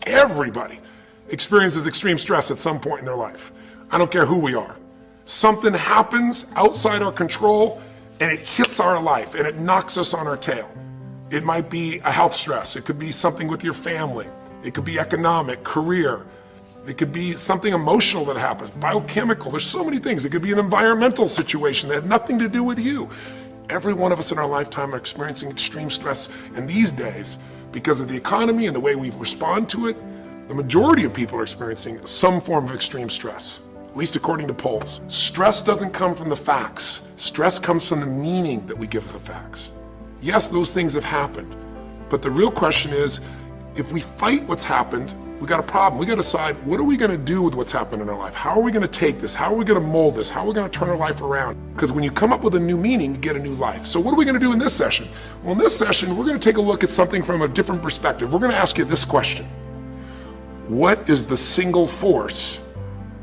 Everybody experiences extreme stress at some point in their life. I don't care who we are. Something happens outside our control and it hits our life and it knocks us on our tail. It might be a health stress. It could be something with your family. It could be economic, career. It could be something emotional that happens, biochemical. There's so many things. It could be an environmental situation that had nothing to do with you. Every one of us in our lifetime are experiencing extreme stress. And these days, because of the economy and the way we respond to it, the majority of people are experiencing some form of extreme stress, at least according to polls. Stress doesn't come from the facts. Stress comes from the meaning that we give the facts. Yes, those things have happened, but the real question is, if we fight what's happened, we got a problem. We got to decide, what are we going to do with what's happened in our life? How are we going to take this? How are we going to mold this? How are we going to turn our life around? Because when you come up with a new meaning, you get a new life. So what are we going to do in this session? Well, in this session, we're going to take a look at something from a different perspective. We're going to ask you this question. What is the single force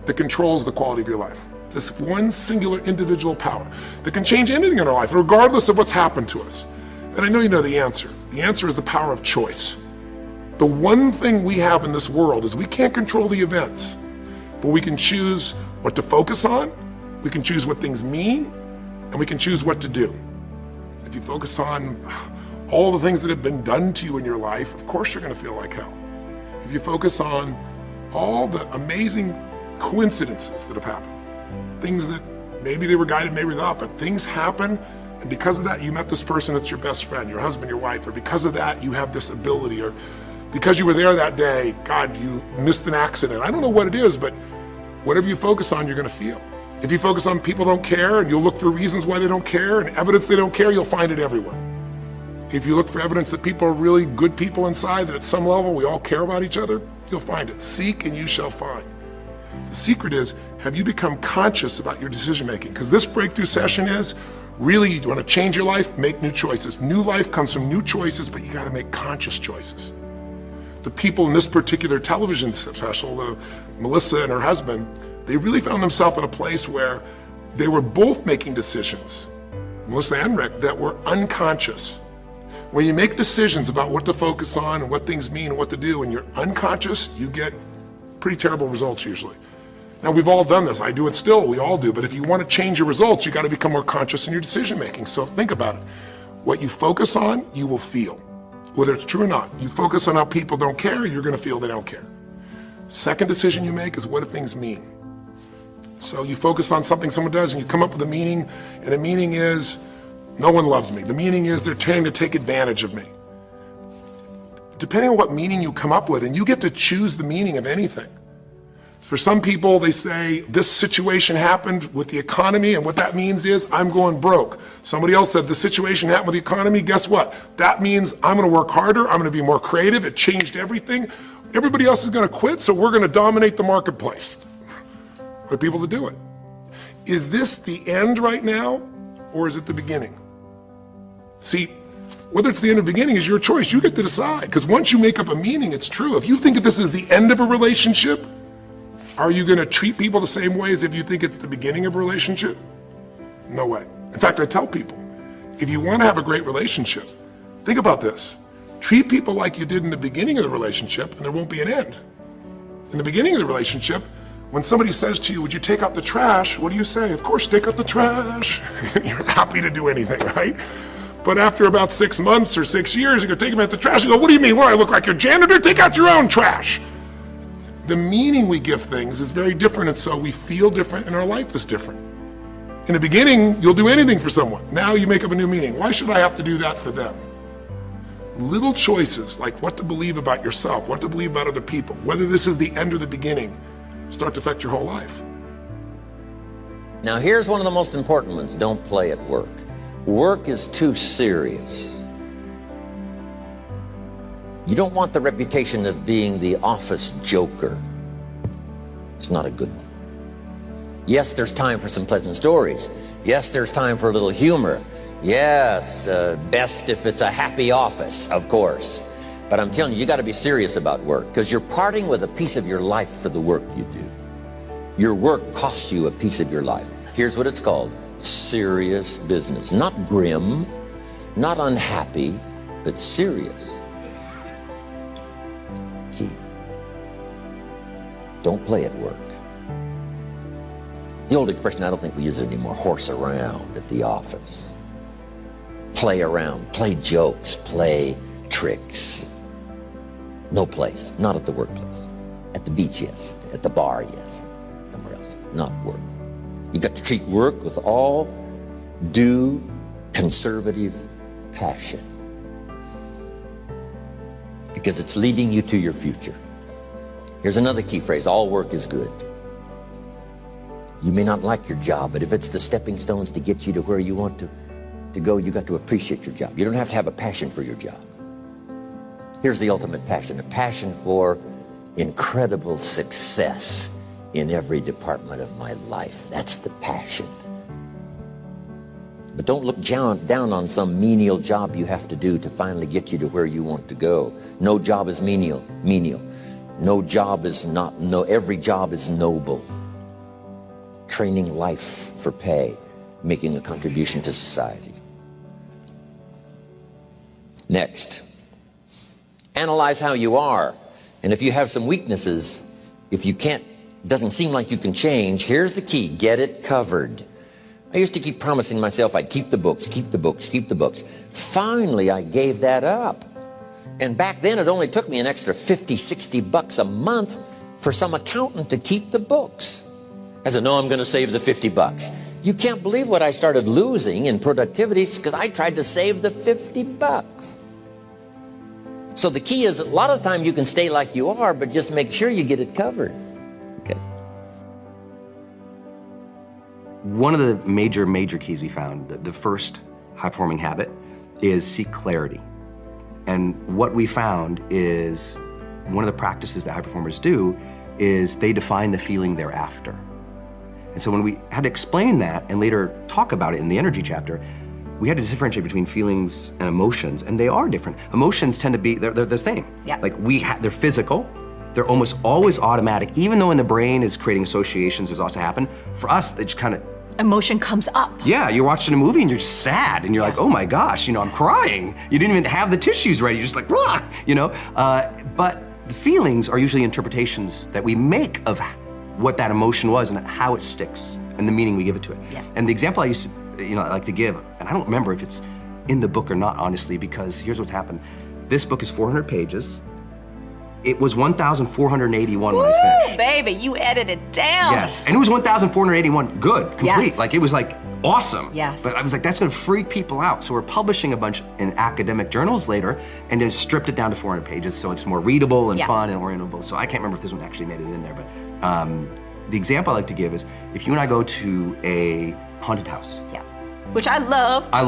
that controls the quality of your life? This one singular individual power that can change anything in our life, regardless of what's happened to us. And I know you know the answer. The answer is the power of choice. The one thing we have in this world is we can't control the events, but we can choose what to focus on, we can choose what things mean, and we can choose what to do. If you focus on all the things that have been done to you in your life, of course you're going to feel like hell. If you focus on all the amazing coincidences that have happened, things that maybe they were guided, maybe not, but things happen, and because of that you met this person that's your best friend, your husband, your wife, or because of that you have this ability, or because you were there that day, God, you missed an accident. I don't know what it is, but whatever you focus on, you're going to feel. If you focus on people don't care, and you'll look for reasons why they don't care, and evidence they don't care, you'll find it everywhere. If you look for evidence that people are really good people inside, that at some level we all care about each other, you'll find it. Seek and you shall find. The secret is, have you become conscious about your decision making? Because this breakthrough session is, really, you want to change your life, make new choices. New life comes from new choices, but you got to make conscious choices. The people in this particular television special, Melissa and her husband, they really found themselves in a place where they were both making decisions, Melissa and Rick, that were unconscious. When you make decisions about what to focus on and what things mean and what to do, and you're unconscious, you get pretty terrible results usually. Now, we've all done this. I do it still. We all do. But if you want to change your results, you got to become more conscious in your decision making. So think about it. What you focus on, you will feel. Whether it's true or not. You focus on how people don't care, you're going to feel they don't care. Second decision you make is, what do things mean? So you focus on something someone does and you come up with a meaning, and the meaning is, no one loves me. The meaning is, they're trying to take advantage of me. Depending on what meaning you come up with, and you get to choose the meaning of anything. For some people, they say, this situation happened with the economy, and what that means is, I'm going broke. Somebody else said, the situation happened with the economy, guess what? That means I'm going to work harder, I'm going to be more creative, it changed everything. Everybody else is going to quit, so we're going to dominate the marketplace. For people to do it. Is this the end right now, or is it the beginning? See, whether it's the end or beginning is your choice. You get to decide, because once you make up a meaning, it's true. If you think that this is the end of a relationship, are you going to treat people the same way as if you think it's the beginning of a relationship? No way. In fact, I tell people, if you want to have a great relationship, think about this. Treat people like you did in the beginning of the relationship, and there won't be an end. In the beginning of the relationship, when somebody says to you, would you take out the trash? What do you say? Of course, take out the trash. You're happy to do anything, right? But after about 6 months or 6 years, you go take them out the trash. You go, what do you mean? What, I look like your janitor? Take out your own trash. The meaning we give things is very different, and so we feel different, and our life is different. In the beginning, you'll do anything for someone. Now you make up a new meaning. Why should I have to do that for them? Little choices, like what to believe about yourself, what to believe about other people, whether this is the end or the beginning, start to affect your whole life. Now here's one of the most important ones. Don't play at work. Work is too serious. You don't want the reputation of being the office joker. It's not a good one. Yes, there's time for some pleasant stories. Yes, there's time for a little humor. Yes, best if it's a happy office, of course. But I'm telling you, you got to be serious about work, because you're parting with a piece of your life for the work you do. Your work costs you a piece of your life. Here's what it's called: serious business. Not grim, not unhappy, but serious. Key. Don't play at work. The old expression, I don't think we use it anymore, horse around at the office. Play around, play jokes, play tricks. No place, not at the workplace. At the beach, yes. At the bar, yes. Somewhere else, not work. You got to treat work with all due conservative passion, because it's leading you to your future. Here's another key phrase: all work is good. You may not like your job, but if it's the stepping stones to get you to where you want to go, you got to appreciate your job. You don't have to have a passion for your job. Here's the ultimate passion: a passion for incredible success in every department of my life. That's the passion. But don't look down on some menial job you have to do to finally get you to where you want to go. No job is menial. No job is not, every job is noble. Training life for pay, making a contribution to society. Next, analyze how you are. And if you have some weaknesses, if you can't, doesn't seem like you can change, here's the key: get it covered. I used to keep promising myself I'd keep the books, keep the books, keep the books. Finally, I gave that up. And back then, it only took me an extra $50, $60 a month for some accountant to keep the books. I said, no, I'm going to save the $50. You can't believe what I started losing in productivity because I tried to save the $50. So the key is, a lot of the time you can stay like you are, but just make sure you get it covered. Okay. One of the major keys we found, the first high-performing habit, is seek clarity. And what we found is one of the practices that high performers do is they define the feeling they're after. And so when we had to explain that and later talk about it in the energy chapter, we had to differentiate between feelings and emotions, and they are different. Emotions tend to be, they're the same. Yeah. Like they're physical, they're almost always automatic, even though in the brain is creating associations, there's lots to happen. For us, it's kind of, Emotion comes up. yeah, you're watching a movie and you're just sad and you're like, oh my gosh, I'm crying. You didn't even have the tissues ready, you're just like, blah, but the feelings are usually interpretations that we make of what that emotion was and how it sticks and the meaning we give it to it. Yeah. And the example I used to, I like to give, and I don't remember if it's in the book or not, honestly, because here's what's happened. This book is 400 pages. It was 1,481 when I finished. Baby, you edited down. Yes, and it was 1,481 good, complete. Yes. Like it was like awesome. Yes. But I was like, that's gonna freak people out. So we're publishing a bunch in academic journals later and then stripped it down to 400 pages so it's more readable and fun and orientable. So I can't remember if this one actually made it in there, but the example I like to give is if you and I go to a haunted house. Yeah. Which I love. I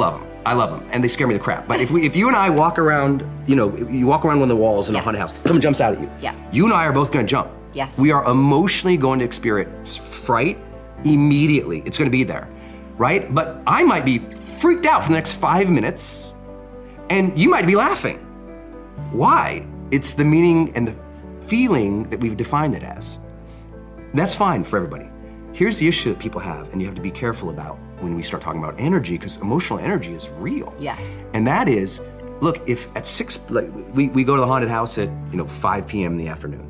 love them, and they scare me the crap. But if you and I walk around, you walk around one of the walls in a haunted house, someone jumps out at you. Yeah. You and I are both gonna jump. Yes. We are emotionally going to experience fright immediately. It's gonna be there, right? But I might be freaked out for the next 5 minutes, and you might be laughing. Why? It's the meaning and the feeling that we've defined it as. That's fine for everybody. Here's the issue that people have, and you have to be careful about when we start talking about energy, because emotional energy is real. Yes. And that is, look, if at 6, like we go to the haunted house at 5 p.m. in the afternoon.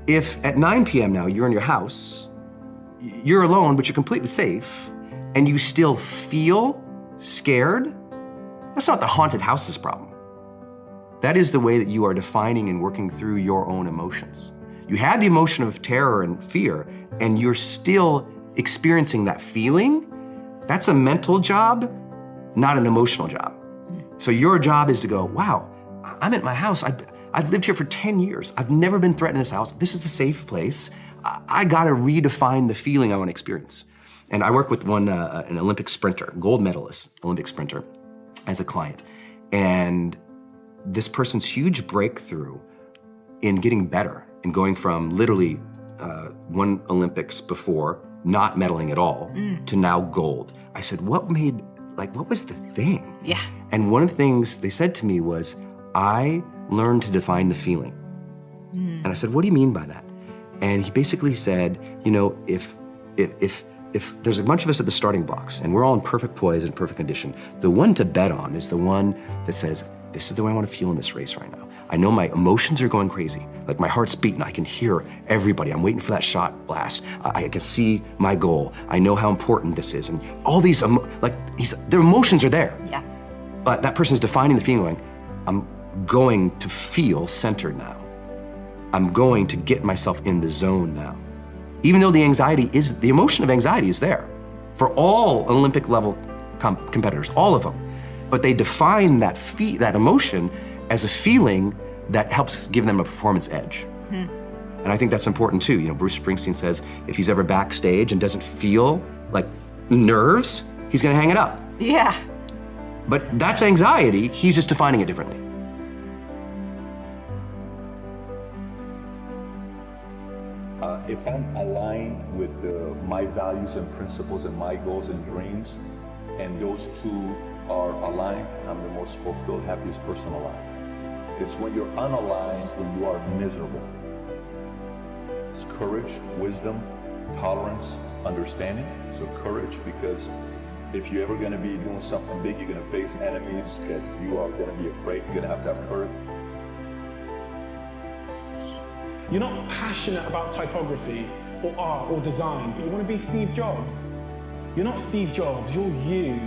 If at 9 p.m. now you're in your house, you're alone, but you're completely safe, and you still feel scared, that's not the haunted house's problem. That is the way that you are defining and working through your own emotions. You had the emotion of terror and fear, and you're still experiencing that feeling. That's a mental job, not an emotional job. So your job is to go, wow, I'm at my house. I've lived here for 10 years. I've never been threatened in this house. This is a safe place. I gotta redefine the feeling I wanna experience. And I work with an Olympic sprinter, gold medalist, Olympic sprinter, as a client. And this person's huge breakthrough in getting better and going from literally won Olympics before, not medaling at all, to now gold. I said, what was the thing? Yeah. And one of the things they said to me was, I learned to define the feeling. And I said, what do you mean by that? And he basically said, if there's a bunch of us at the starting blocks and we're all in perfect poise and perfect condition, the one to bet on is the one that says, this is the way I want to feel in this race right now. I know my emotions are going crazy. Like my heart's beating, I can hear everybody. I'm waiting for that shot blast. I can see my goal. I know how important this is. And all these, their emotions are there. Yeah. But that person's defining the feeling going, I'm going to feel centered now. I'm going to get myself in the zone now. Even though the emotion of anxiety is there for all Olympic level competitors, all of them. But they define that emotion as a feeling that helps give them a performance edge. And I think that's important too. You know, Bruce Springsteen says if he's ever backstage and doesn't feel like nerves, he's gonna hang it up. Yeah. But that's anxiety, he's just defining it differently. If I'm aligned with my values and principles and my goals and dreams, and those two are aligned, I'm the most fulfilled, happiest person alive. It's when you're unaligned, when you are miserable. It's courage, wisdom, tolerance, understanding. So courage, because if you're ever going to be doing something big, you're going to face enemies that you are going to be afraid. You're going to have courage. You're not passionate about typography or art or design, but you want to be Steve Jobs. You're not Steve Jobs, you're you.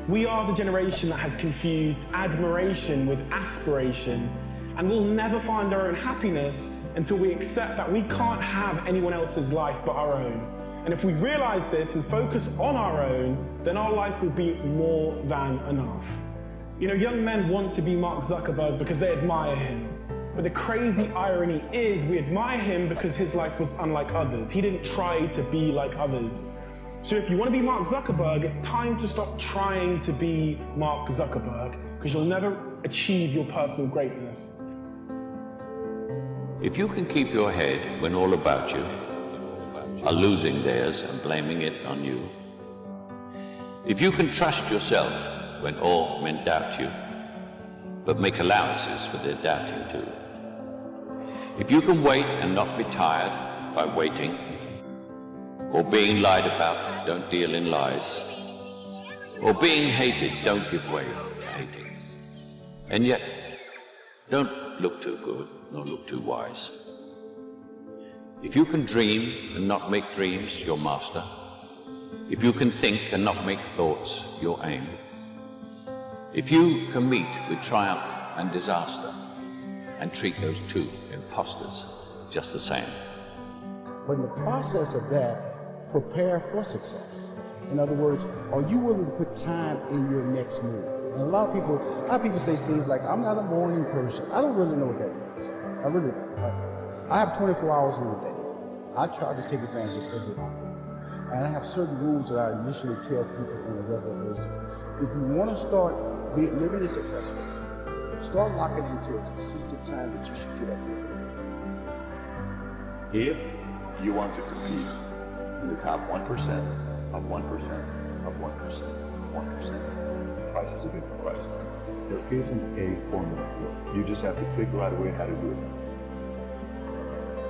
We are the generation that has confused admiration with aspiration, and we'll never find our own happiness until we accept that we can't have anyone else's life but our own. And if we realize this and focus on our own, then our life will be more than enough. You know, young men want to be Mark Zuckerberg because they admire him. But the crazy irony is we admire him because his life was unlike others. He didn't try to be like others. So if you want to be Mark Zuckerberg, it's time to stop trying to be Mark Zuckerberg, because you'll never achieve your personal greatness. If you can keep your head when all about you are losing theirs and blaming it on you, if you can trust yourself when all men doubt you, but make allowances for their doubting too, if you can wait and not be tired by waiting, or being lied about, don't deal in lies, or being hated, don't give way to hating, and yet don't look too good nor look too wise. If you can dream and not make dreams your master, if you can think and not make thoughts your aim, if you can meet with triumph and disaster and treat those two imposters just the same. But in the process of that, prepare for success. In other words, are you willing to put time in your next move? And a lot of people say things like, I'm not a morning person. I don't really know what that means. I really don't. I have 24 hours in a day. I try to take advantage of every hour. And I have certain rules that I initially tell people on a regular basis. If you want to start living successfully, start locking into a consistent time that you should get up every day. If you want to compete in the top 1% of 1% of 1% of 1%, price is a big price. There isn't a formula for it. You just have to figure out a way how to do it.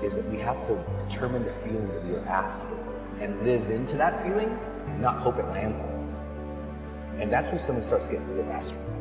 Is that we have to determine the feeling that we are after and live into that feeling, not hope it lands on us. And that's when something starts getting really masterful.